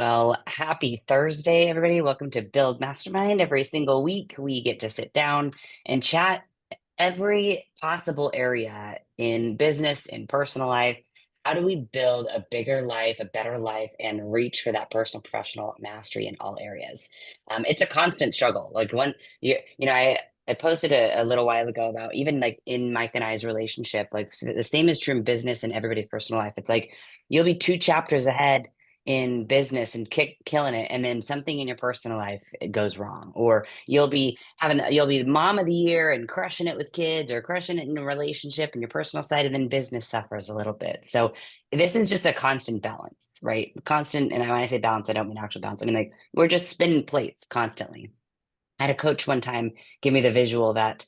Well, happy Thursday, everybody. Welcome to Build Mastermind. Every single week, we get to sit down and chat every possible area in business, in personal life. How do we build a bigger life, a better life, and reach for that personal, professional mastery in all areas? It's a constant struggle. Like I posted a little while ago about even like in Mike and I's relationship, like the same is true in business and everybody's personal life. It's like you'll be two chapters ahead in business and killing it, and then something in your personal life it goes wrong, or you'll be the mom of the year and crushing it with kids or crushing it in a relationship in your personal side, and then business suffers a little bit. So this is just a constant balance, right? Constant. And when I say balance, I don't mean actual balance. I mean, like, we're just spinning plates constantly. I had a coach one time give me the visual that,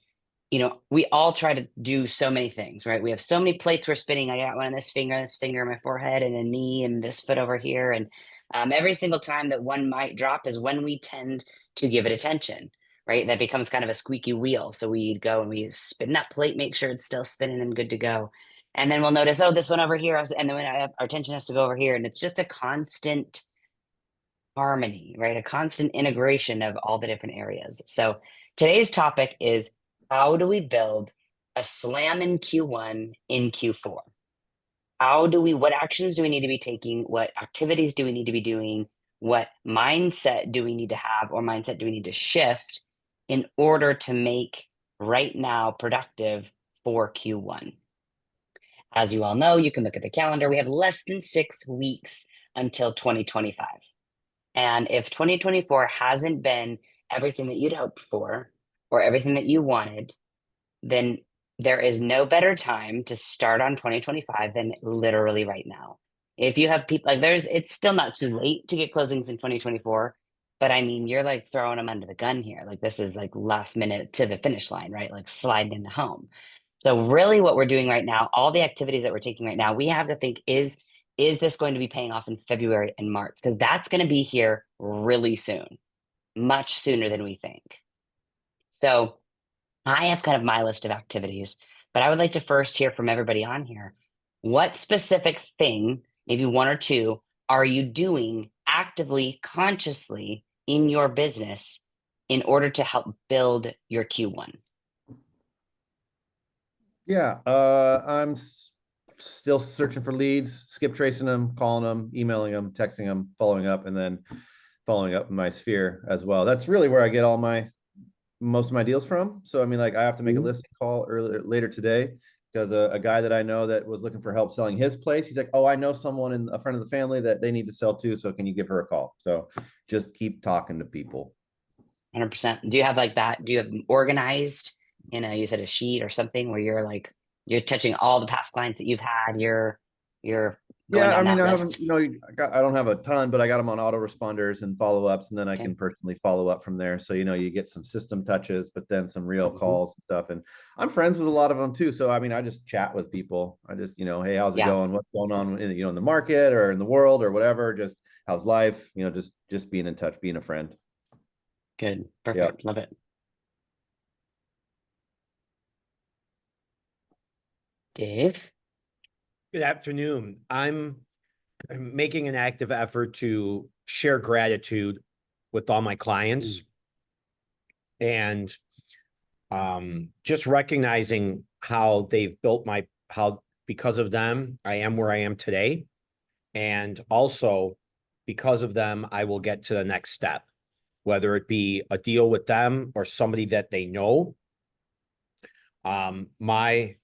we all try to do so many things, right? We have so many plates we're spinning. I got one on this finger on my forehead, and a knee, and this foot over here. And every single time that one might drop is when we tend to give it attention, right? That becomes kind of a squeaky wheel. So we go and we spin that plate, make sure it's still spinning and good to go. And then we'll notice, oh, this one over here. And then our attention has to go over here. And it's just a constant harmony, right? A constant integration of all the different areas. So today's topic is, how do we build a slam in Q1 in Q4? What actions do we need to be taking? What activities do we need to be doing? What mindset do we need to have, or mindset do we need to shift in order to make right now productive for Q1? As you all know, you can look at the calendar. We have less than 6 weeks until 2025. And if 2024 hasn't been everything that you'd hoped for or everything that you wanted, then there is no better time to start on 2025 than literally right now. If you have people like it's still not too late to get closings in 2024, but I mean, you're like throwing them under the gun here. Like, this is like last minute to the finish line, right? Like sliding into home. So really what we're doing right now, all the activities that we're taking right now, we have to think, is this going to be paying off in February and March? Because that's going to be here really soon, much sooner than we think. So I have kind of my list of activities, but I would like to first hear from everybody on here. What specific thing, maybe one or two, are you doing actively, consciously in your business in order to help build your Q1? Yeah, still searching for leads, skip tracing them, calling them, emailing them, texting them, following up, and then following up in my sphere as well. That's really where I get most of my deals from. So I mean, like, I have to make a listing call later today because a guy that I know that was looking for help selling his place, he's like, oh, I know someone in a friend of the family that they need to sell too. So can you give her a call? So just keep talking to people. 100%. Do you have like that? Do you have them organized in you said a sheet or something where you're touching all the past clients that you've had? You're going Yeah, I down mean, that I haven't, list. I don't have a ton, but I got them on autoresponders and follow-ups, and then I Okay. can personally follow up from there. So, you get some system touches, but then some real Hmm. calls and stuff. And I'm friends with a lot of them too. So, I mean, I just chat with people. I just, hey, how's it Yeah. going? What's going on in the market or in the world or whatever? Just how's life? Just being in touch, being a friend. Good. Yeah. Perfect. Love it. Dave? Good afternoon. I'm making an active effort to share gratitude with all my clients and just recognizing how they've built how because of them, I am where I am today. And also because of them, I will get to the next step, whether it be a deal with them or somebody that they know. My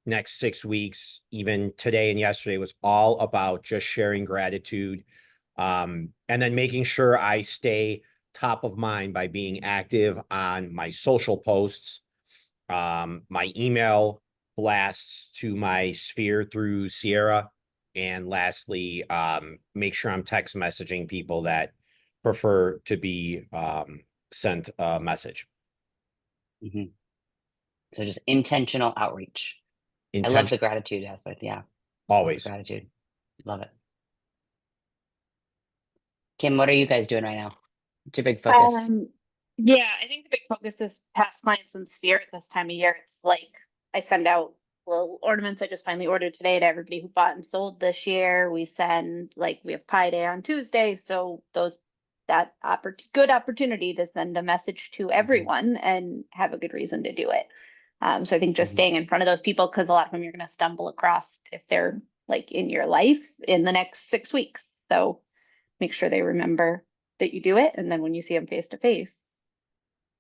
next 6 weeks, even today and yesterday, was all about just sharing gratitude, and then making sure I stay top of mind by being active on my social posts, my email blasts to my sphere through Sierra, and lastly, make sure I'm text messaging people that prefer to be sent a message. Hmm. So just intentional outreach. I love the gratitude aspect. Yeah. Love the Always. gratitude. Love it. Kim, what are you guys doing right now? What's your big focus? Yeah, I think the big focus is past clients and sphere at this time of year. It's like I send out little ornaments I just finally ordered today to everybody who bought and sold this year. We send, like, we have Pi Day on Tuesday, so good opportunity to send a message to everyone and have a good reason to do it. So I think just staying in front of those people, because a lot of them you're going to stumble across if they're like in your life in the next 6 weeks. So make sure they remember that you do it, and then when you see them face to face,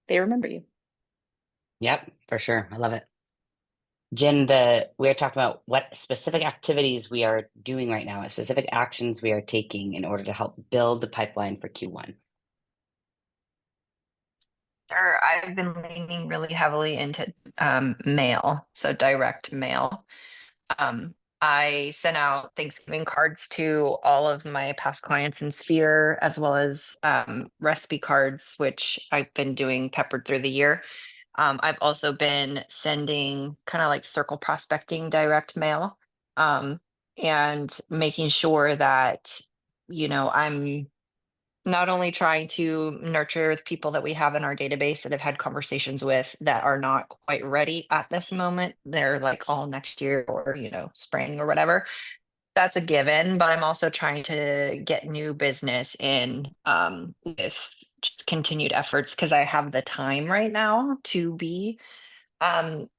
they remember you. Yep, for sure. I love it. Jen, we are talking about what specific activities we are doing right now, what specific actions we are taking in order to help build the pipeline for Q1. Sure. I've been leaning really heavily into mail, so direct mail. I sent out Thanksgiving cards to all of my past clients in Sphere, as well as recipe cards, which I've been doing peppered through the year. I've also been sending kind of like circle prospecting direct mail, and making sure that, I'm not only trying to nurture the people that we have in our database that have had conversations with that are not quite ready at this moment. They're like all next year or, spring or whatever. That's a given, but I'm also trying to get new business in with just continued efforts because I have the time right now to be um,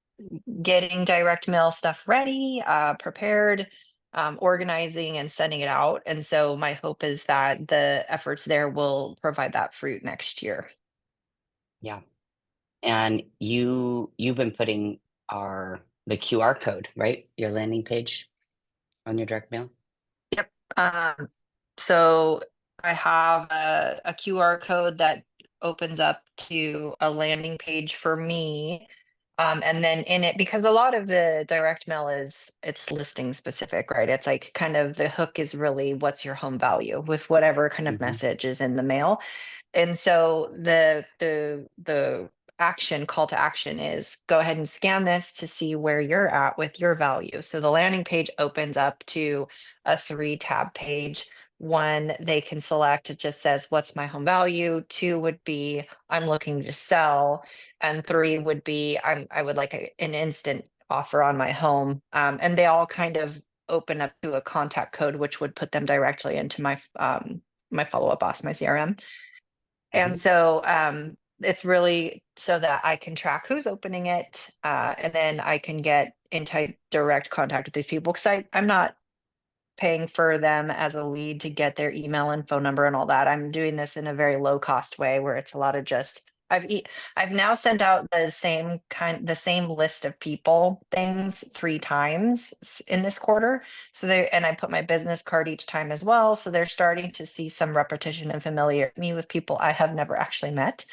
getting direct mail stuff ready, prepared, organizing and sending it out. And so my hope is that the efforts there will provide that fruit next year. Yeah. And you've been putting the QR code, right? Your landing page on your direct mail. Yep. So I have a QR code that opens up to a landing page for me. And then in it, because a lot of the direct mail it's listing specific, right? It's like kind of the hook is really what's your home value with whatever kind of message is in the mail. And so the call to action is go ahead and scan this to see where you're at with your value. So the landing page opens up to a 3-tab page. One, they can select, it just says, what's my home value? 2 would be, I'm looking to sell. And 3 would be, I would like an instant offer on my home. And they all kind of open up to a contact code, which would put them directly into my follow-up boss, my CRM. And so it's really so that I can track who's opening it, and then I can get into direct contact with these people, because I'm not paying for them as a lead to get their email and phone number and all that. I'm doing this in a very low cost way where it's a lot of just I've now sent out the same list of people things 3 times in this quarter. So and I put my business card each time as well. So they're starting to see some repetition and familiarity with people I have never actually met.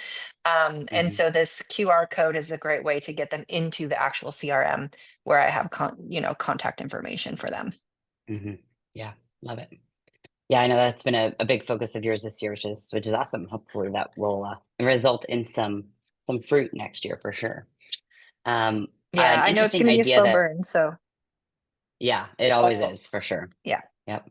And so this QR code is a great way to get them into the actual CRM where I have contact information for them. Yeah, love it. Yeah, I know that's been a big focus of yours this year, which is awesome. Hopefully that will result in some fruit next year for sure. Yeah, I know it's going to be a slow burn. So yeah, it always is for sure. Yeah. Yep.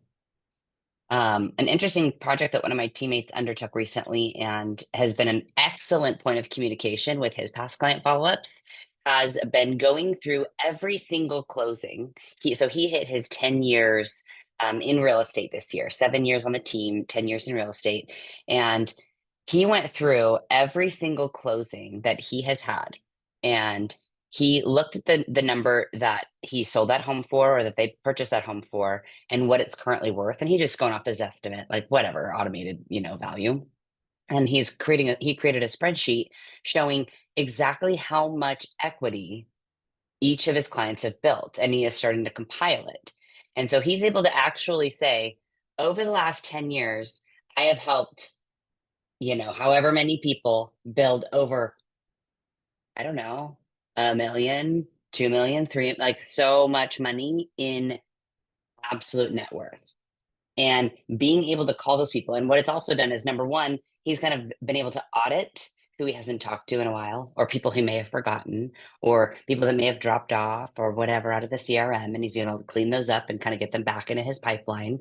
An interesting project that one of my teammates undertook recently and has been an excellent point of communication with his past client follow-ups has been going through every single closing. He hit his 10 years in real estate this year, 7 years on the team, 10 years in real estate. And he went through every single closing that he has had. And he looked at the number that he sold that home for or that they purchased that home for and what it's currently worth. And he just going off his estimate, like whatever, automated, value. And he created a spreadsheet showing exactly how much equity each of his clients have built. And he is starting to compile it. And so he's able to actually say, over the last 10 years, I have helped, however many people build over, I don't know, 1 million, 2 million, 3, like so much money in absolute net worth. And being able to call those people. And what it's also done is, number one, he's kind of been able to audit who he hasn't talked to in a while, or people he may have forgotten, or people that may have dropped off or whatever out of the CRM. And he's been able to clean those up and kind of get them back into his pipeline.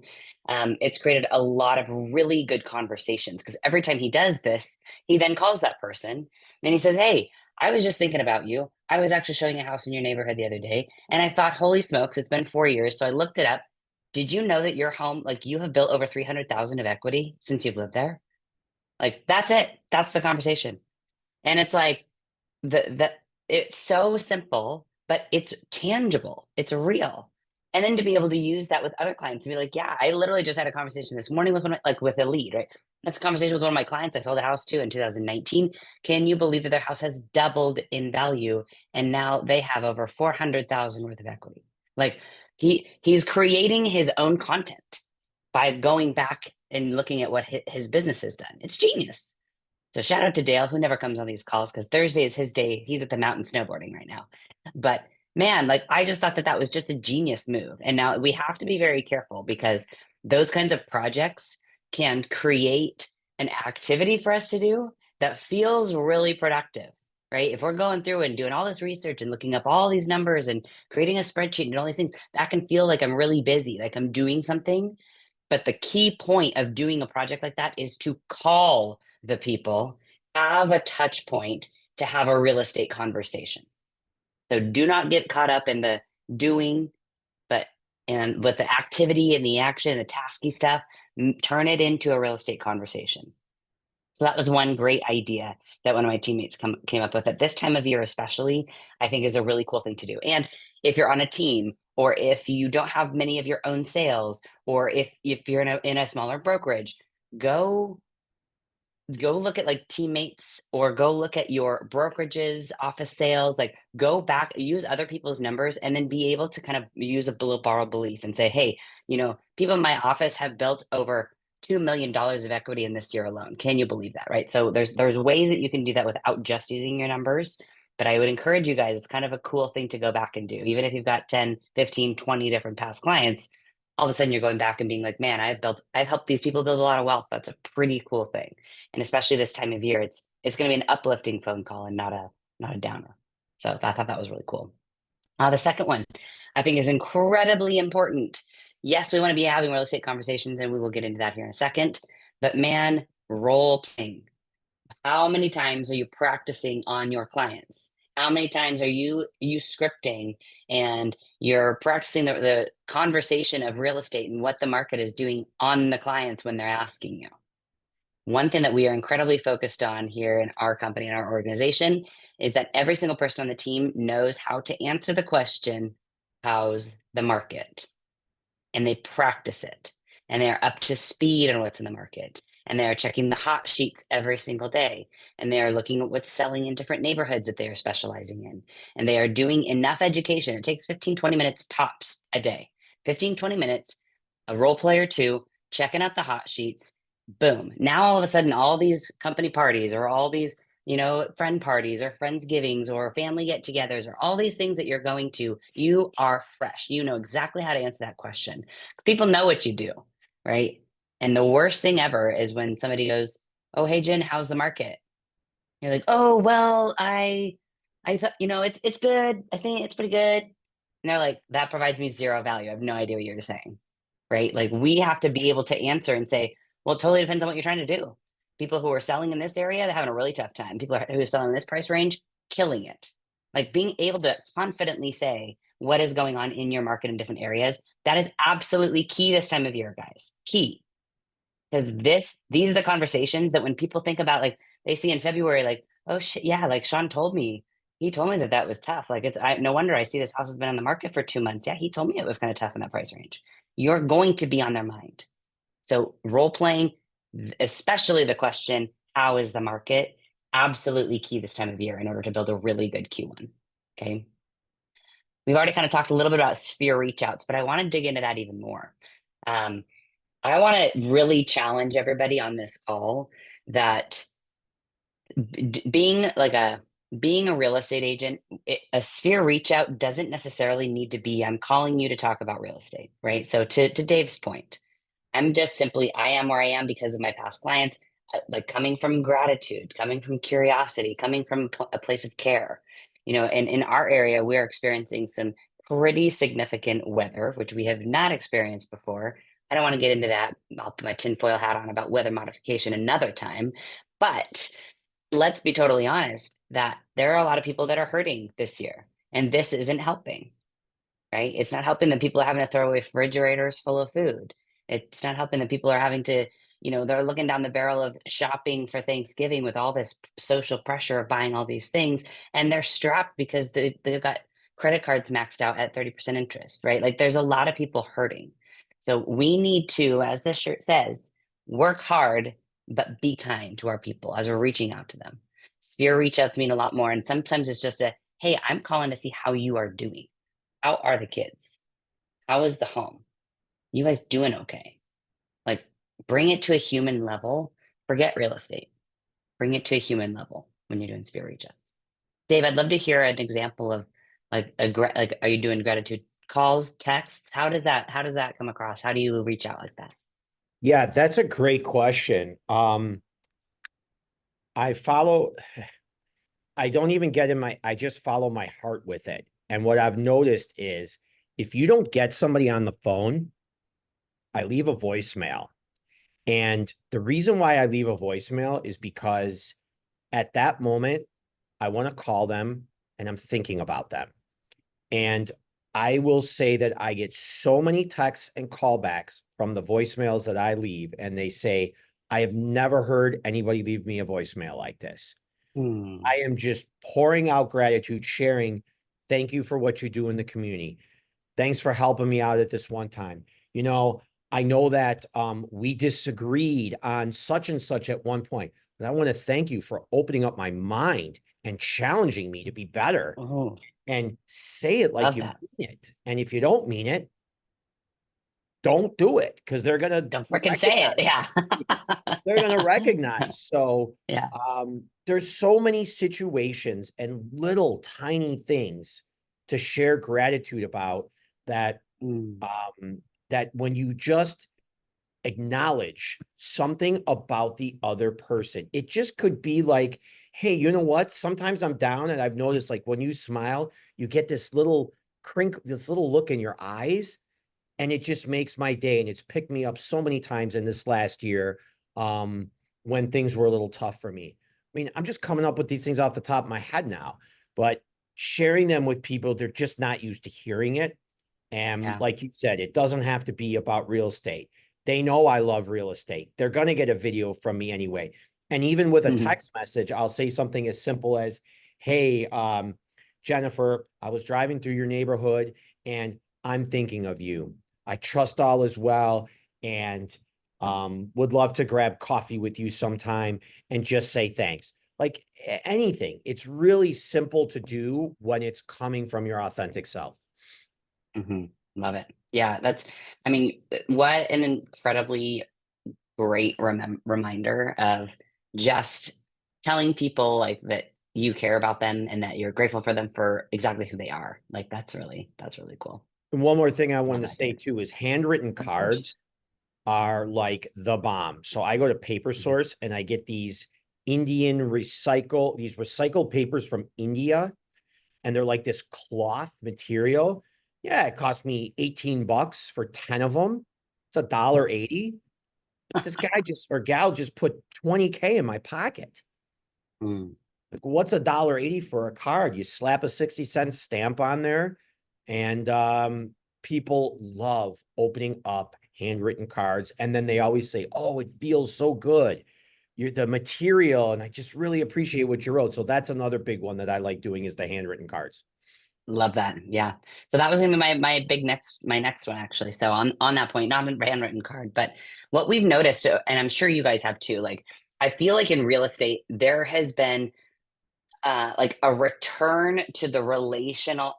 It's created a lot of really good conversations because every time he does this, he then calls that person and he says, hey, I was just thinking about you. I was actually showing a house in your neighborhood the other day, and I thought, holy smokes, it's been 4 years. So I looked it up. Did you know that your home, like you have built over 300,000 of equity since you've lived there? Like that's it. That's the conversation. And it's like the it's so simple, but it's tangible. It's real. And then to be able to use that with other clients and be like, yeah, I literally just had a conversation this morning with like with a lead, right? That's a conversation with one of my clients. I sold a house to in 2019. Can you believe that their house has doubled in value and now they have over 400,000 worth of equity? Like he's creating his own content by going back and looking at what his business has done. It's genius. So shout out to Dale, who never comes on these calls because Thursday is his day. He's at the mountain snowboarding right now. But man, like I just thought that that was just a genius move. And now we have to be very careful because those kinds of projects can create an activity for us to do that feels really productive, right? If we're going through and doing all this research and looking up all these numbers and creating a spreadsheet and all these things, that can feel like I'm really busy, like I'm doing something. But the key point of doing a project like that is to call the people, have a touch point to have a real estate conversation. So do not get caught up in the doing, but and with the activity and the action, the tasky stuff, turn it into a real estate conversation. So that was one great idea that one of my teammates came up with at this time of year, especially, I think is a really cool thing to do. And if you're on a team, or if you don't have many of your own sales, or if you're in a smaller brokerage, go look at like teammates or go look at your brokerages, office sales, like go back, use other people's numbers, and then be able to kind of use a little borrowed belief and say, hey, people in my office have built over $2 million of equity in this year alone. Can you believe that? Right. So there's ways that you can do that without just using your numbers. But I would encourage you guys, it's kind of a cool thing to go back and do. Even if you've got 10, 15, 20 different past clients, all of a sudden you're going back and being like, man, I've helped these people build a lot of wealth. That's a pretty cool thing. And especially this time of year, it's going to be an uplifting phone call and not a downer. So I thought that was really cool. The second one I think is incredibly important. Yes, we want to be having real estate conversations, and we will get into that here in a second. But man, role playing. How many times are you practicing on your clients? How many times are you scripting and you're practicing the conversation of real estate and what the market is doing on the clients when they're asking you? One thing that we are incredibly focused on here in our company and our organization is that every single person on the team knows how to answer the question, how's the market? And they practice it. And they're up to speed on what's in the market. And they're checking the hot sheets every single day. And they are looking at what's selling in different neighborhoods that they are specializing in. And they are doing enough education. It takes 15, 20 minutes tops a day. 15, 20 minutes, a role play or two, checking out the hot sheets. Boom. Now all of a sudden, all these company parties or all these friend parties or friendsgivings or family get-togethers or all these things that you're going to, you are fresh. You know exactly how to answer that question. People know what you do, right? And the worst thing ever is when somebody goes, "Oh, hey Jen, how's the market?" You're like, "Oh, well, I thought, it's good. I think it's pretty good." And they're like, "That provides me zero value. I have no idea what you're saying." Right? Like we have to be able to answer and say, well, it totally depends on what you're trying to do. People who are selling in this area, they're having a really tough time. People who are selling in this price range, killing it. Like being able to confidently say what is going on in your market in different areas, that is absolutely key this time of year, guys. Key. Because these are the conversations that when people think about, like they see in February, like, oh shit, yeah, like Sean told me, he told me that was tough. Like no wonder I see this house has been on the market for 2 months. Yeah, he told me it was kind of tough in that price range. You're going to be on their mind. So role playing, especially the question, how is the market? Absolutely key this time of year in order to build a really good Q1. Okay. We've already kind of talked a little bit about sphere reach outs, but I want to dig into that even more. I want to really challenge everybody on this call that being a real estate agent, a sphere reach out doesn't necessarily need to be, I'm calling you to talk about real estate, right? So to Dave's point, I'm just simply, I am where I am because of my past clients, like coming from gratitude, coming from curiosity, coming from a place of care, and in our area, we're experiencing some pretty significant weather, which we have not experienced before. I don't want to get into that. I'll put my tinfoil hat on about weather modification another time, but let's be totally honest that there are a lot of people that are hurting this year, and this isn't helping, right? It's not helping that people are having to throw away refrigerators full of food. It's not helping that people are having to, they're looking down the barrel of shopping for Thanksgiving with all this social pressure of buying all these things, and they're strapped because they've got credit cards maxed out at 30% interest, right? Like there's a lot of people hurting. So we need to, as this shirt says, work hard, but be kind to our people as we're reaching out to them. Sphere reach outs mean a lot more. And sometimes it's just a, hey, I'm calling to see how you are doing. How are the kids? How is the home? You guys doing okay? Like, bring it to a human level. Forget real estate. Bring it to a human level when you're doing spirit reach outs. Dave, I'd love to hear an example of like, are you doing gratitude calls, texts? How does that come across? How do you reach out like that? Yeah, that's a great question. I follow, I don't even get in I just follow my heart with it. And what I've noticed is if you don't get somebody on the phone, I leave a voicemail. And the reason why I leave a voicemail is because at that moment, I want to call them and I'm thinking about them. And I will say that I get so many texts and callbacks from the voicemails that I leave, and they say, I have never heard anybody leave me a voicemail like this. I am just pouring out gratitude, sharing, thank you for what you do in the community. Thanks for helping me out at this one time. I know that we disagreed on such and such at one point, but I want to thank you for opening up my mind and challenging me to be better. Oh, And say it like love you that. mean it. And if you don't mean it, don't do it because they're gonna Don't freaking say it. Yeah. they're gonna recognize. So Yeah. there's so many situations and little tiny things to share gratitude about that that when you just acknowledge something about the other person, it just could be like, hey, you know what? Sometimes I'm down and I've noticed like when you smile, you get this little crinkle, this little look in your eyes, and it just makes my day. And it's picked me up so many times in this last year when things were a little tough for me. I mean, I'm just coming up with these things off the top of my head now, but sharing them with people, they're just not used to hearing it. And Yeah. like you said, it doesn't have to be about real estate. They know I love real estate. They're going to get a video from me anyway. And even with a text message, I'll say something as simple as, hey, Jennifer, I was driving through your neighborhood and I'm thinking of you. I trust all is well and would love to grab coffee with you sometime and just say thanks. Like anything. It's really simple to do when it's coming from your authentic self. Love it. Yeah, what an incredibly great reminder of just telling people like that you care about them and that you're grateful for them for exactly who they are. Like that's really cool. And one more thing I Love wanted to that, say Dave. too is handwritten Of course. cards are like the bomb. So I go to Paper Source and I get these recycled papers from India, and they're like this cloth material. Yeah, it cost me $18 for 10 of them. It's $1.80. But this guy or gal just put 20K in my pocket. Like, what's $1.80 for a card? You slap a 60-cent stamp on there, and people love opening up handwritten cards. And then they always say, oh, it feels so good. You're the material, and I just really appreciate what you wrote. So that's another big one that I like doing is the handwritten cards. Love that. Yeah. So that was gonna be my next one actually. So on that point, not a handwritten card, but what we've noticed, and I'm sure you guys have too, like I feel like in real estate, there has been like a return to the relational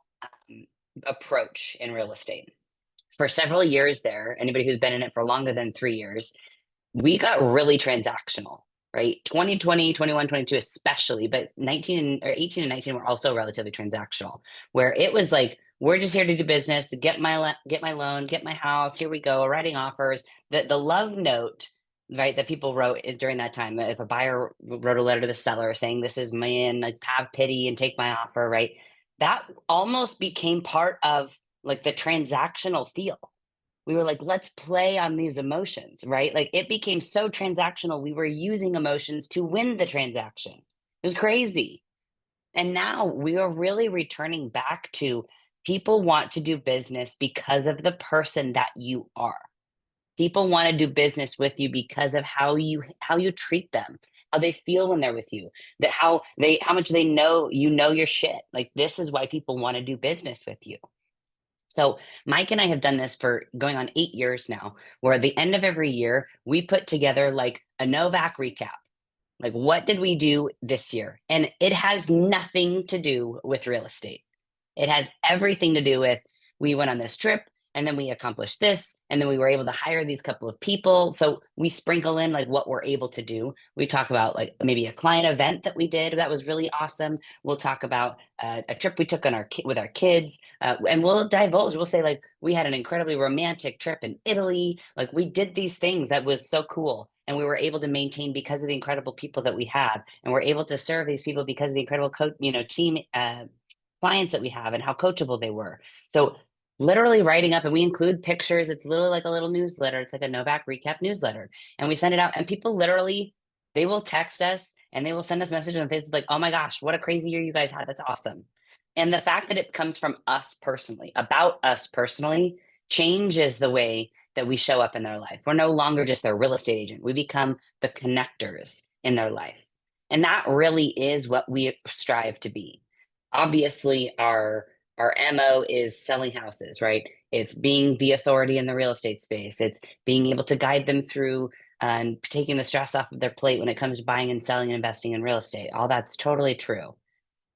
approach in real estate. For several years there, anybody who's been in it for longer than 3 years, we got really transactional, right? 2020, 21, 22 especially, but 19 or 18 and 19 were also relatively transactional, where it was like, we're just here to do business, get my loan, get my house, here we go, writing offers. The love note, right, that people wrote during that time, if a buyer wrote a letter to the seller saying, this is me and like, have pity and take my offer, right? That almost became part of like the transactional feel. We were like, let's play on these emotions, right? Like it became so transactional. We were using emotions to win the transaction. It was crazy. And now we are really returning back to people want to do business because of the person that you are. People want to do business with you because of how you treat them, how they feel when they're with you, that how much they know your shit. Like this is why people want to do business with you. So Mike and I have done this for going on 8 years now, where at the end of every year, we put together like a Novak recap. Like, what did we do this year? And it has nothing to do with real estate. It has everything to do with we went on this trip and then we accomplished this and then we were able to hire these couple of people. So we sprinkle in like what we're able to do. We talk about like maybe a client event that we did that was really awesome. We'll talk about a trip we took on with our kids, and we'll divulge. We'll say like we had an incredibly romantic trip in Italy. Like we did these things that was so cool, and we were able to maintain because of the incredible people that we had, and we're able to serve these people because of the incredible team clients that we have and how coachable they were. So literally writing up, and we include pictures. It's literally like a little newsletter. It's like a Novak recap newsletter, and we send it out, and people literally they will text us and they will send us messages on Facebook like, "Oh my gosh, what a crazy year you guys had! That's awesome." And the fact that it comes from us personally, about us personally, changes the way that we show up in their life. We're no longer just their real estate agent. We become the connectors in their life. And that really is what we strive to be. Obviously, our MO is selling houses, right? It's being the authority in the real estate space. It's being able to guide them through and taking the stress off of their plate when it comes to buying and selling and investing in real estate. All that's totally true.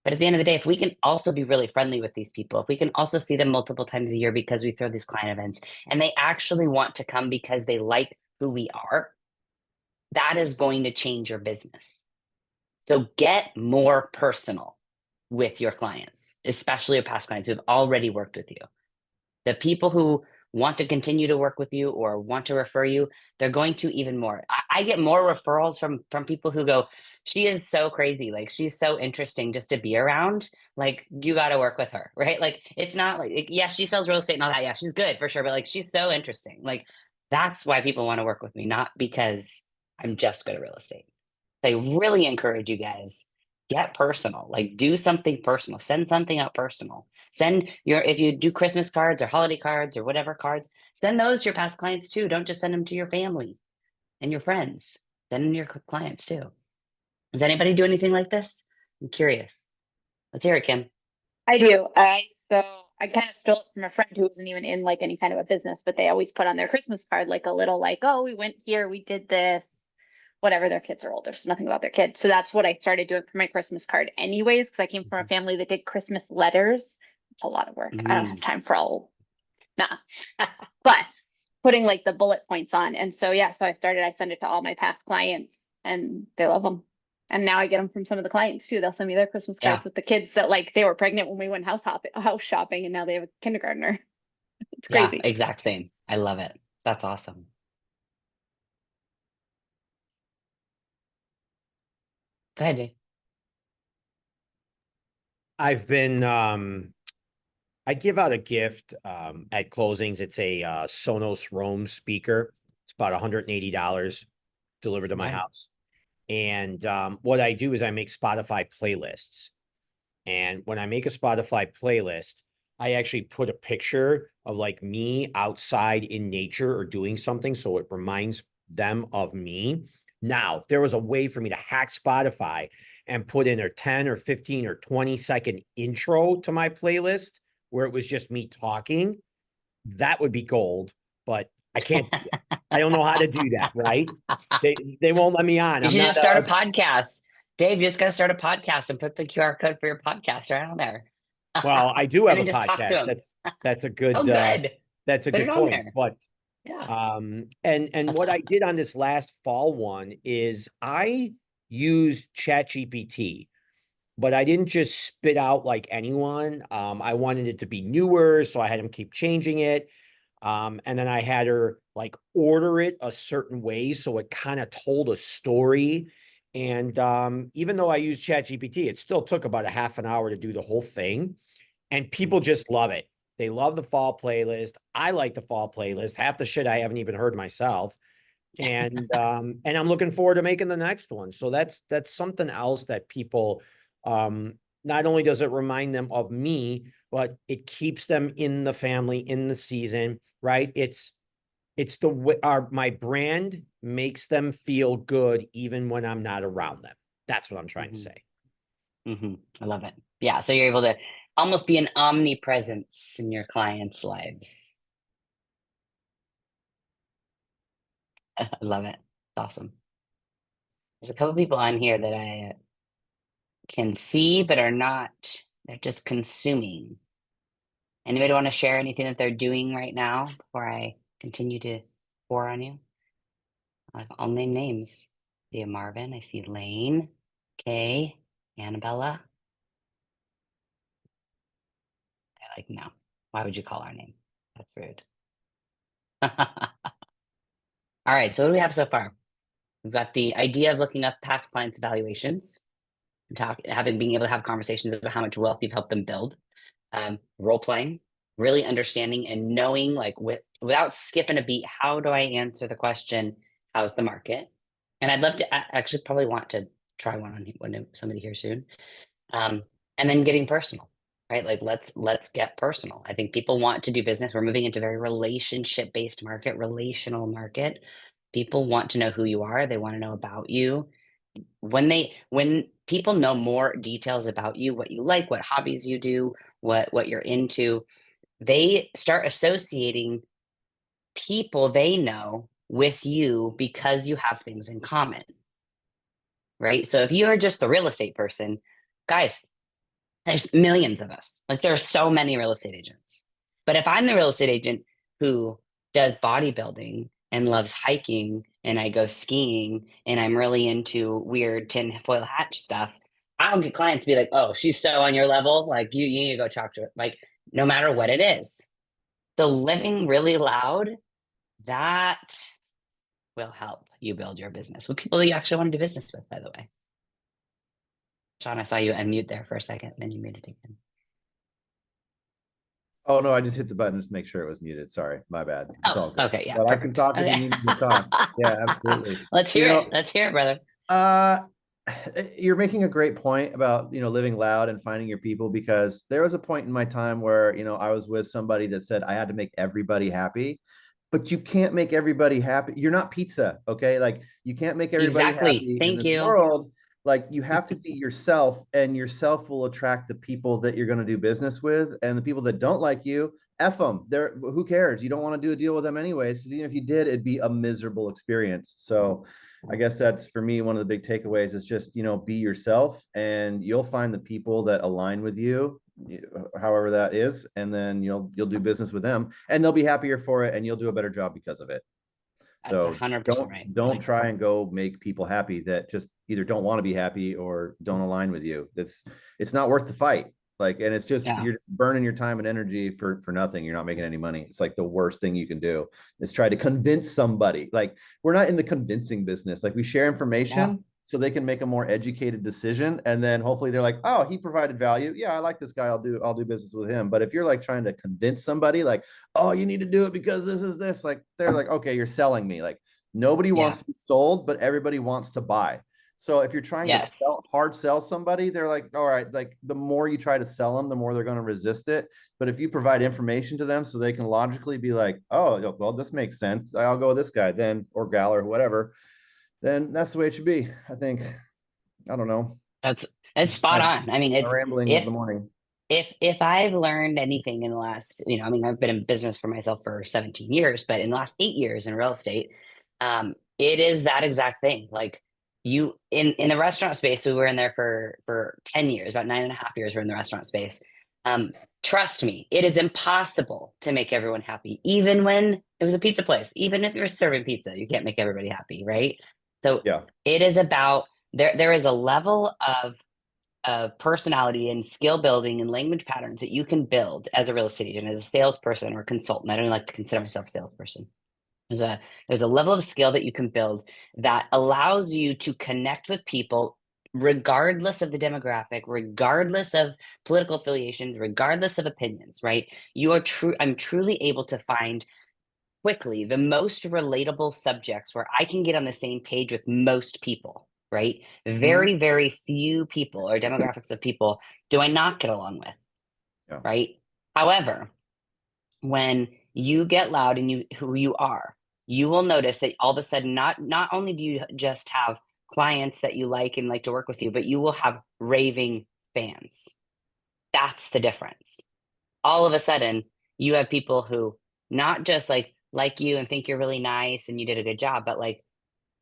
But at the end of the day, if we can also be really friendly with these people, if we can also see them multiple times a year because we throw these client events and they actually want to come because they like who we are, that is going to change your business. So get more personal with your clients, especially your past clients who have already worked with you. The people who want to continue to work with you or want to refer you, they're going to even more. I get more referrals from people who go, she is so crazy. Like she's so interesting just to be around. Like you got to work with her, right? Like it's not like, yeah, she sells real estate and all that. Yeah, she's good for sure. But like, she's so interesting. Like that's why people want to work with me, not because I'm just good at real estate. So I really encourage you guys, get personal, like do something personal, send something out personal. Send if you do Christmas cards or holiday cards or whatever cards, send those to your past clients too. Don't just send them to your family and your friends. Send them to your clients too. Does anybody do anything like this? I'm curious. Let's hear it, Kim. I do. I kind of stole it from a friend who wasn't even in like any kind of a business, but they always put on their Christmas card like a little like, oh, we went here, we did this, whatever. Their kids are older, so nothing about their kids. So that's what I started doing for my Christmas card anyways, because I came from a family that did Christmas letters. It's a lot of work. I don't have time for all, but putting like the bullet points on. And so, yeah, so I send it to all my past clients and they love them. And now I get them from some of the clients too. They'll send me their Christmas cards with the kids that like they were pregnant when we went house shopping and now they have a kindergartner. It's crazy. Yeah, exact same. I love it. That's awesome. Go ahead, Dave. I've been, I give out a gift at closings. It's a Sonos Roam speaker. It's about $180 delivered to my house. And what I do is I make Spotify playlists. And when I make a Spotify playlist, I actually put a picture of like me outside in nature or doing something. So it reminds them of me. Now, if there was a way for me to hack Spotify and put in a 10 or 15 or 20-second intro to my playlist where it was just me talking, that would be gold. But I can't do it. I don't know how to do that, right? They won't let me on. You should just start a podcast. Dave, you just got to start a podcast and put the QR code for your podcast right on there. Well, I do have and a then just podcast. Talk to him. That's a good, good. That's a Put good it on point. there. But yeah. And what I did on this last fall one is I used ChatGPT, but I didn't just spit out like anyone. I wanted it to be newer, so I had him keep changing it. And then I had her like order it a certain way so it kind of told a story. And even though I used ChatGPT, it still took about a half an hour to do the whole thing. And people just love it. They love the fall playlist. I like the fall playlist. Half the shit I haven't even heard myself. and I'm looking forward to making the next one. So that's something else that people, not only does it remind them of me, but it keeps them in the family, in the season, right? It's the way my brand makes them feel good even when I'm not around them. That's what I'm trying to say. I love it. Yeah. So you're able to almost be an omnipresence in your clients' lives. I love it. It's awesome. There's a couple people on here that I can see, but are not, they're just consuming. Anybody want to share anything that they're doing right now before I continue to pour on you? I'll name names. I see a Marvin. I see Lane, Kay, Annabella. I like, no. Why would you call our name? That's rude. All right. So what do we have so far? We've got the idea of looking up past clients' evaluations, being able to have conversations about how much wealth you've helped them build, role playing, really understanding and knowing, like, without skipping a beat, how do I answer the question, how's the market? And I'd love to actually probably want to try one on somebody here soon. And then getting personal, right? Like, let's get personal. I think people want to do business. We're moving into very relationship-based market, relational market. People want to know who you are. They want to know about you. When people know more details about you, what you like, what hobbies you do, what you're into, they start associating people they know with you because you have things in common, right? So if you are just the real estate person, guys, there's millions of us. Like, there are so many real estate agents. But if I'm the real estate agent who does bodybuilding and loves hiking, and I go skiing, and I'm really into weird tinfoil hat stuff, I'll get clients be like, oh, she's so on your level. Like, you need to go talk to her. Like, no matter what it is. So living really loud, that will help you build your business with people that you actually want to do business with, by the way. Sean, I saw you unmute there for a second, then you muted again. Oh no, I just hit the button just to make sure it was muted. Sorry, my bad. It's all good. Okay, yeah, But perfect. I can talk if you need me to talk. Yeah, absolutely. Let's hear it. Let's hear it, brother. You're making a great point about, living loud and finding your people, because there was a point in my time where, I was with somebody that said I had to make everybody happy, but you can't make everybody happy. You're not pizza, okay? Like, you can't make everybody happy in this world. Like, you have to be yourself, and yourself will attract the people that you're going to do business with, and the people that don't like you, F them. Who cares? You don't want to do a deal with them anyways, because even if you did, it'd be a miserable experience. So I guess that's, for me, one of the big takeaways is just, be yourself, and you'll find the people that align with you, however that is, and then you'll do business with them, and they'll be happier for it, and you'll do a better job because of it. That's So 100% right. Don't try and go make people happy that just either don't want to be happy or don't align with you. It's not worth the fight. Like, and it's just, you're just burning your time and energy for nothing. You're not making any money. It's like the worst thing you can do is try to convince somebody. Like, we're not in the convincing business. Like, we share information so they can make a more educated decision. And then hopefully they're like, oh, he provided value. Yeah, I like this guy. I'll do business with him. But if you're like trying to convince somebody, like, oh, you need to do it because this is this, like, they're like, okay, you're selling me. Like, nobody wants to be sold, but everybody wants to buy. So if you're trying to hard sell somebody, they're like, all right, like, the more you try to sell them, the more they're going to resist it. But if you provide information to them so they can logically be like, oh, well, this makes sense, I'll go with this guy then, or gal, or whatever, then that's the way it should be. I think. I don't know. That's spot on. I mean, it's rambling of the morning. If I've learned anything in the last, I've been in business for myself for 17 years, but in the last 8 years in real estate, it is that exact thing. Like, you in the restaurant space, we were in there for 10 years, about 9.5 years we're in the restaurant space. Trust me, it is impossible to make everyone happy. Even when it was a pizza place, even if you're serving pizza, you can't make everybody happy, right? So it is about, there is a level of personality and skill building and language patterns that you can build as a real estate agent, as a salesperson or consultant. I don't like to consider myself a salesperson. There's a level of skill that you can build that allows you to connect with people regardless of the demographic, regardless of political affiliations, regardless of opinions, right? I'm truly able to find quickly the most relatable subjects where I can get on the same page with most people, right? Very, very few people or demographics of people do I not get along with, Yeah. right? However, when you get loud and who you are, you will notice that all of a sudden, not only do you just have clients that you like and like to work with you, but you will have raving fans. That's the difference. All of a sudden, you have people who not just like you and think you're really nice and you did a good job, but like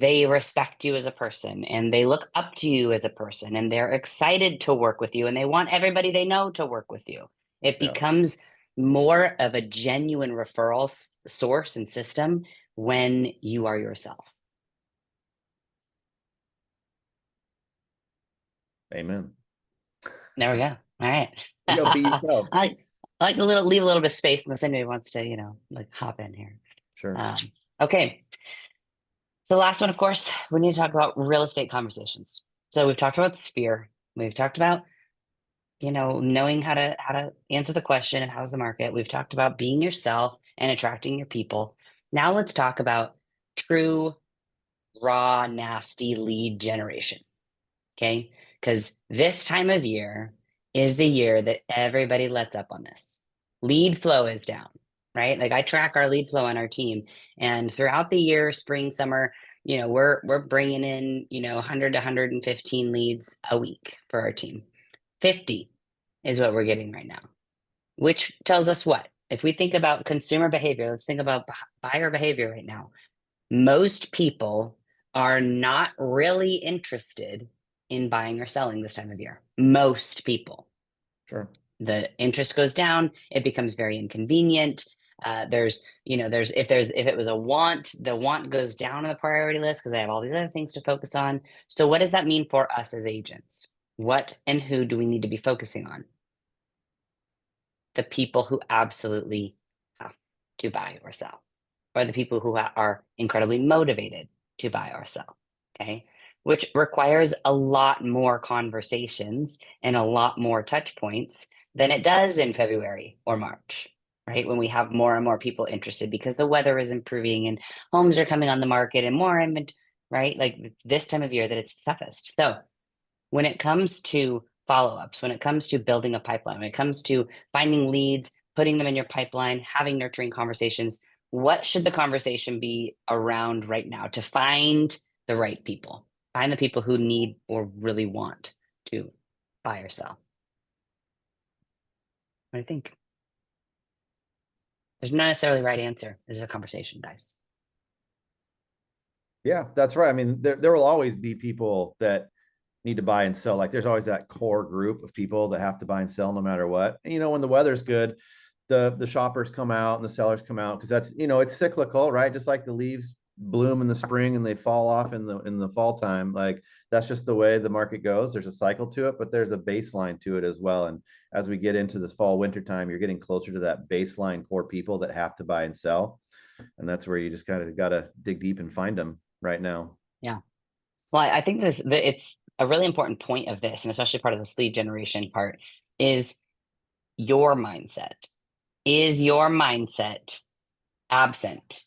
they respect you as a person and they look up to you as a person and they're excited to work with you and they want everybody they know to work with you. It Yeah. becomes more of a genuine referral source and system when you are yourself. Amen. There we go. All right. Yo, be yourself. I like to leave a little bit of space unless anybody wants to, like hop in here. Sure. Okay. So last one, of course, we need to talk about real estate conversations. So we've talked about sphere. We've talked about, knowing how to answer the question of how's the market. We've talked about being yourself and attracting your people. Now let's talk about true, raw, nasty lead generation. Okay. Because this time of year is the year that everybody lets up on this. Lead flow is down, right? Like I track our lead flow on our team, and throughout the year, spring, summer, we're bringing in 100 to 115 leads a week for our team. 50 is what we're getting right now, which tells us what? If we think about consumer behavior, let's think about buyer behavior right now. Most people are not really interested in buying or selling this time of year. Most people. Sure. The interest goes down. It becomes very inconvenient. If it was a want, the want goes down on the priority list because they have all these other things to focus on. So what does that mean for us as agents? What and who do we need to be focusing on? The people who absolutely have to buy or sell, or the people who are incredibly motivated to buy or sell. Okay. Which requires a lot more conversations and a lot more touch points than it does in February or March, right? When we have more and more people interested because the weather is improving and homes are coming on the market and more inventory, right? Like this time of year that it's toughest. So when it comes to follow-ups, when it comes to building a pipeline, when it comes to finding leads, putting them in your pipeline, having nurturing conversations, what should the conversation be around right now to find the right people? Find the people who need or really want to buy or sell. What do you think? There's not necessarily a right answer. This is a conversation, guys. Yeah, that's right. I mean, there will always be people that need to buy and sell. Like there's always that core group of people that have to buy and sell no matter what. And, when the weather's good, the shoppers come out and the sellers come out because that's, it's cyclical, right? Just like the leaves bloom in the spring and they fall off in the fall time. Like that's just the way the market goes. There's a cycle to it, but there's a baseline to it as well. And as we get into this fall, winter time, you're getting closer to that baseline core people that have to buy and sell. And that's where you just kind of got to dig deep and find them right now. Yeah. Well, I think it's a really important point of this, and especially part of this lead generation part, is your mindset. Is your mindset absent?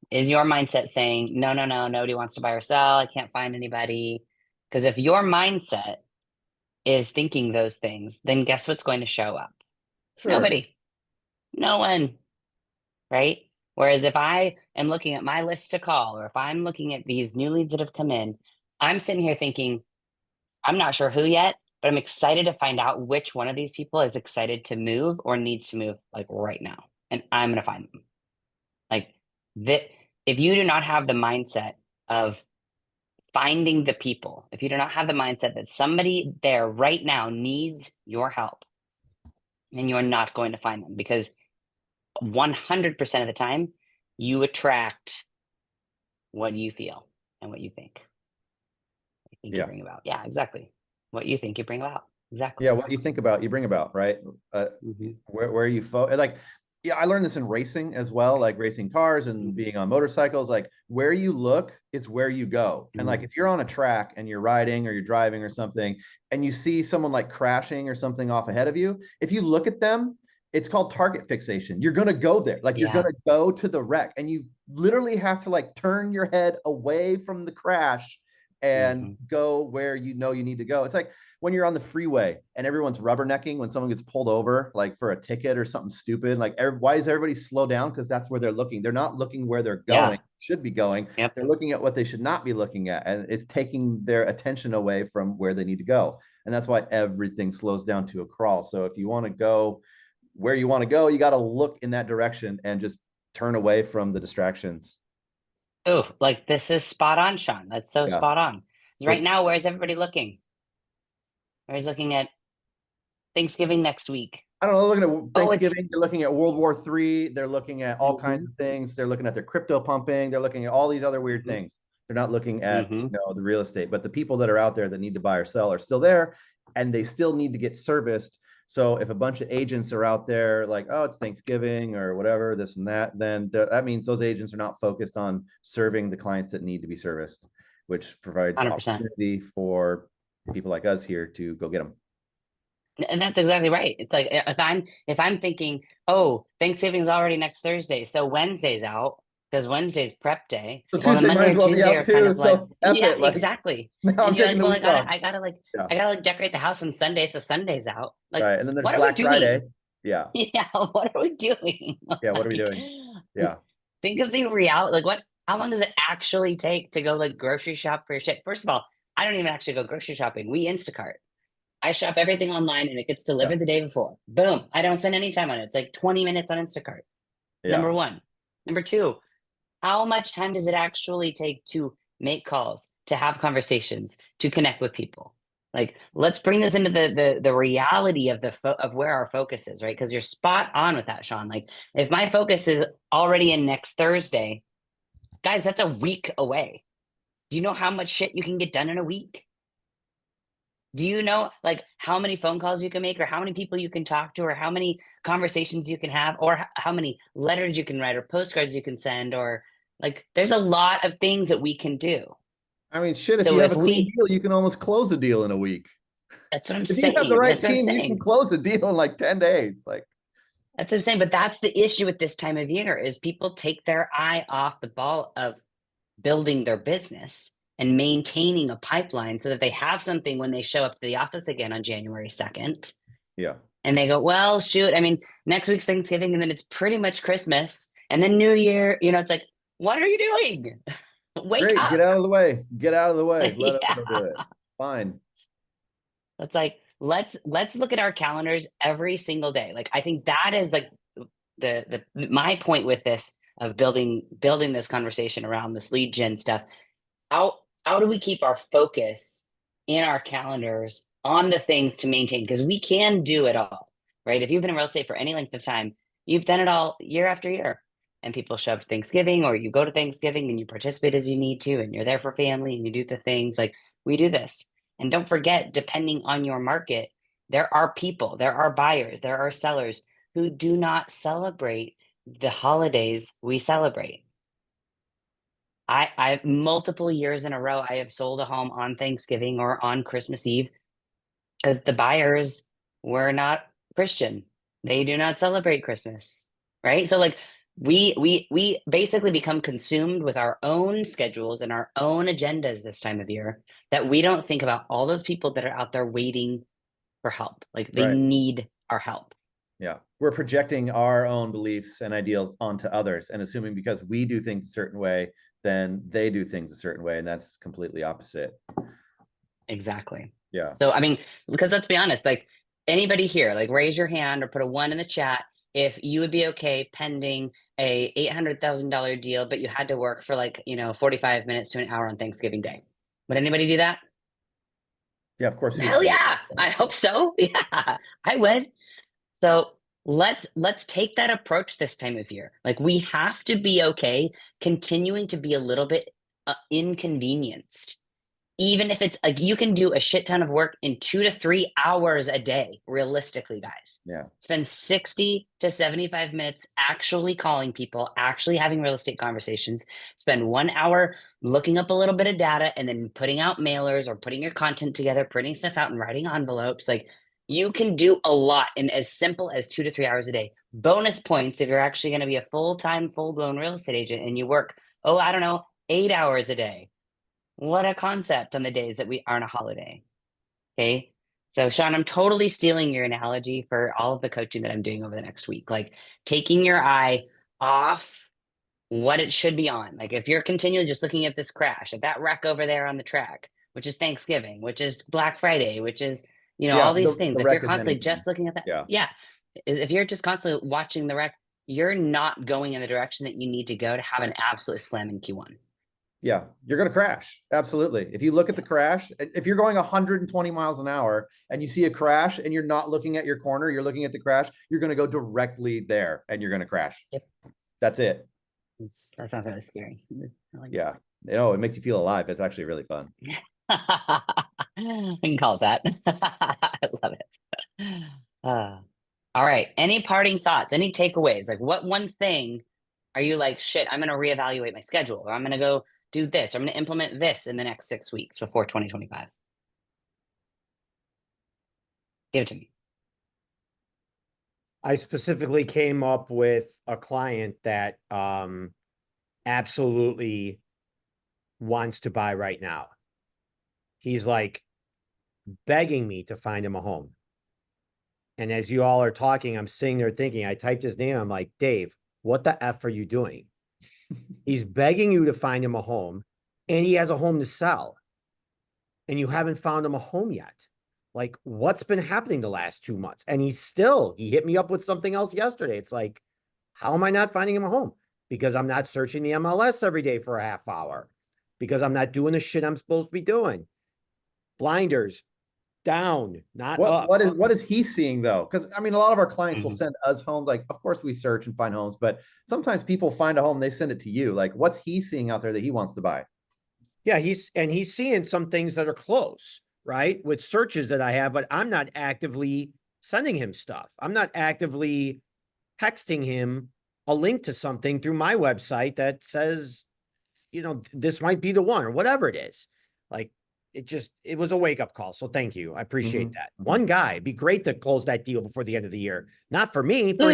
Is your mindset saying, no, nobody wants to buy or sell, I can't find anybody? Because if your mindset is thinking those things, then guess what's going to show up? Sure. Nobody. No one. Right? Whereas if I am looking at my list to call, or if I'm looking at these new leads that have come in, I'm sitting here thinking, I'm not sure who yet, but I'm excited to find out which one of these people is excited to move or needs to move like right now. And I'm going to find them. Like that. If you do not have the mindset of finding the people, if you do not have the mindset that somebody there right now needs your help, then you're not going to find them, because 100% of the time you attract what you feel and what you think. You bring about. Yeah, exactly. What you think you bring about. Exactly. Yeah, what you think about, you bring about, right? Where you like, yeah, I learned this in racing as well, like racing cars and being on motorcycles. Like where you look is where you go. And like if you're on a track and you're riding or you're driving or something, and you see someone like crashing or something off ahead of you, if you look at them it's called target fixation. You're going to go there. Like you're going to go to the wreck, and you literally have to like turn your head away from the crash and go where you know you need to go. It's like when you're on the freeway and everyone's rubbernecking when someone gets pulled over, like for a ticket or something stupid. Like, why is everybody slow down? Because that's where they're looking. They're not looking where they're going, should be going. They're looking at what they should not be looking at. And it's taking their attention away from where they need to go. And that's why everything slows down to a crawl. So if you want to go where you want to go, you got to look in that direction and just turn away from the distractions. Oh, like this is spot on, Sean. That's so spot on. Right now, where's everybody looking? Everybody's looking at Thanksgiving next week. I don't know, looking at Thanksgiving, they're looking at World War III, they're looking at all kinds of things. They're looking at their crypto pumping, they're looking at all these other weird things. They're not looking at the real estate, but the people that are out there that need to buy or sell are still there, and they still need to get serviced. So if a bunch of agents are out there like, oh, it's Thanksgiving or whatever, this and that, then that means those agents are not focused on serving the clients that need to be serviced, which provides 100%. Opportunity for people like us here to go get them. And that's exactly right. It's like if I'm thinking, oh, Thanksgiving's already next Thursday, so Wednesday's out because Wednesday's prep day. So Tuesday might as well be out too. So exactly. Now I'm taking the week off. I gotta decorate the house on Sunday, so Sunday's out. Like, right, and then there's Black Friday. Yeah. Yeah. What are we doing? Yeah. What are we doing? Yeah. Think of the reality. Like, how long does it actually take to go like grocery shop for your shit? First of all, I don't even actually go grocery shopping. We Instacart. I shop everything online and it gets delivered the day before. Boom. I don't spend any time on it. It's like 20 minutes on Instacart. Number one. Number two, how much time does it actually take to make calls, to have conversations, to connect with people? Like, let's bring this into the reality of of where our focus is, right? Because you're spot on with that, Sean. Like, if my focus is already in next Thursday, guys, that's a week away. Do you know how much shit you can get done in a week? Do you know like how many phone calls you can make, or how many people you can talk to, or how many conversations you can have, or how many letters you can write, or postcards you can send, or like there's a lot of things that we can do. I mean, shit, if you have a clean deal, you can almost close a deal in a week. That's what I'm saying. If you have the right team, you can close a deal in like 10 days. Like, that's what I'm saying. But that's the issue with this time of year is people take their eye off the ball of building their business and maintaining a pipeline so that they have something when they show up to the office again on January 2nd. Yeah. And they go, well, shoot, I mean, next week's Thanksgiving, and then it's pretty much Christmas, and then New Year, it's like, what are you doing? Wake up. Get out of the way. Get out of the way. Let us do it. Fine. It's like, let's look at our calendars every single day. Like, I think that is like my point with this of building this conversation around this lead gen stuff. How do we keep our focus in our calendars on the things to maintain? Because we can do it all, right? If you've been in real estate for any length of time, you've done it all year after year. And people show up to Thanksgiving, or you go to Thanksgiving and you participate as you need to, and you're there for family and you do the things. Like, we do this. And don't forget, depending on your market, there are people, there are buyers, there are sellers who do not celebrate the holidays we celebrate. I multiple years in a row, I have sold a home on Thanksgiving or on Christmas Eve because the buyers were not Christian. They do not celebrate Christmas, right? So like we basically become consumed with our own schedules and our own agendas this time of year that we don't think about all those people that are out there waiting for help. Like, they need our help. Yeah. We're projecting our own beliefs and ideals onto others and assuming because we do things a certain way, then they do things a certain way. And that's completely opposite. Exactly. Yeah. So, I mean, because let's be honest, like, anybody here, like, raise your hand or put a 1 in the chat if you would be okay pending a $800,000 deal, but you had to work for 45 minutes to an hour on Thanksgiving Day. Would anybody do that? Yeah, of course. Hell yeah. I hope so. Yeah, I would. So let's take that approach this time of year. Like, we have to be okay continuing to be a little bit inconvenienced, even if it's like you can do a shit ton of work in 2 to 3 hours a day. Realistically, guys, spend 60 to 75 minutes actually calling people, actually having real estate conversations, spend 1 hour looking up a little bit of data and then putting out mailers or putting your content together, printing stuff out and writing envelopes. Like, You can do a lot in as simple as 2 to 3 hours a day. Bonus points if you're actually going to be a full-time, full-blown real estate agent and you work, I don't know, 8 hours a day. What a concept on the days that we aren't a holiday. Okay. So Sean, I'm totally stealing your analogy for all of the coaching that I'm doing over the next week. Like taking your eye off what it should be on. Like if you're continually just looking at this crash, at that wreck over there on the track, which is Thanksgiving, which is Black Friday, which is, Yeah, all these things. the If you're wreck is constantly anything. just looking at that, Yeah. if you're just constantly watching the wreck, you're not going in the direction that you need to go to have an absolute slam in Q1. Yeah, you're going to crash. Absolutely. If you look at the crash, if you're going 120 miles an hour and you see a crash and you're not looking at your corner, you're looking at the crash, you're going to go directly there and you're going to crash. Yep. That's it. That sounds really scary. Yeah. It makes you feel alive. It's actually really fun. I can call it that. I love it. All right. Any parting thoughts? Any takeaways? Like what one thing are you like, shit, I'm going to reevaluate my schedule, or I'm going to go do this, or I'm going to implement this in the next 6 weeks before 2025? Give it to me. I specifically came up with a client that absolutely wants to buy right now. He's like begging me to find him a home. And as you all are talking, I'm sitting there thinking, I typed his name. I'm like, Dave, what the F are you doing? He's begging you to find him a home, and he has a home to sell. And you haven't found him a home yet. Like, what's been happening the last 2 months? And he hit me up with something else yesterday. It's like, how am I not finding him a home? Because I'm not searching the MLS every day for a half hour. Because I'm not doing the shit I'm supposed to be doing. Blinders down, not up. What is he seeing though? Because I mean, a lot of our clients will send us homes. Like, of course we search and find homes, but sometimes people find a home, they send it to you. Like, what's he seeing out there that he wants to buy? Yeah, he's seeing some things that are close, right? With searches that I have, but I'm not actively sending him stuff. I'm not actively texting him a link to something through my website that says, this might be the one or whatever it is. Like, it was a wake-up call. So thank you. I appreciate that. One guy, it'd be great to close that deal before the end of the year. Not for me, for him.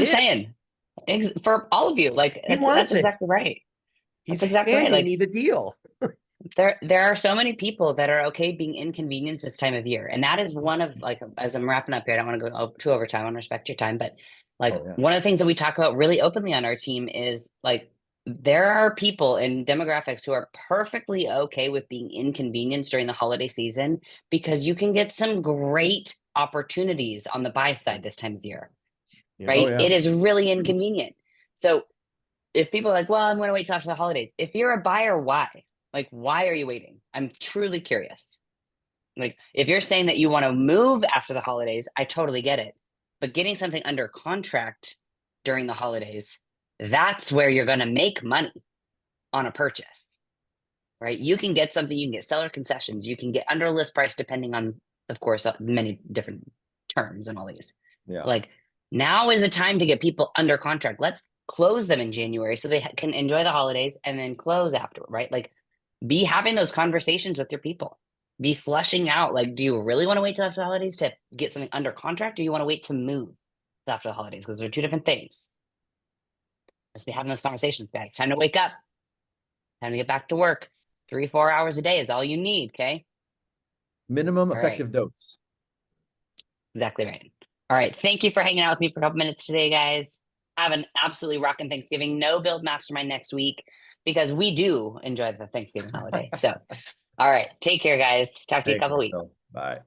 I'm saying. For all of you. Like that's exactly right. He's that's exactly right. handing Like me the deal. there are so many people that are okay being inconvenienced this time of year. And that is one of, like, as I'm wrapping up here, I don't want to go too overtime. I want to respect your time. But one of the things that we talk about really openly on our team is like, there are people in demographics who are perfectly okay with being inconvenienced during the holiday season because you can get some great opportunities on the buy side this time of year, right? It is really inconvenient. So if people are like, well, I'm going to wait till after the holidays. If you're a buyer, why? Like, why are you waiting? I'm truly curious. Like, if you're saying that you want to move after the holidays, I totally get it. But getting something under contract during the holidays, that's where you're going to make money on a purchase, right? You can get something, you can get seller concessions, you can get under list price, depending on, of course, many different terms and all these. Yeah. Like, now is the time to get people under contract. Let's close them in January so they can enjoy the holidays and then close after, right? Like, be having those conversations with your people. Be flushing out, like, do you really want to wait till after the holidays to get something under contract, or you want to wait to move after the holidays? Because they're two different things. Let's be having those conversations, guys. Time to wake up. Time to get back to work. 3-4 hours a day is all you need, okay? Minimum effective dose. Exactly right. All right. Thank you for hanging out with me for a couple minutes today, guys. Have an absolutely rocking Thanksgiving. No Build Mastermind next week because we do enjoy the Thanksgiving holiday. So, all right. Take care, guys. Talk to you in a couple weeks. Bye.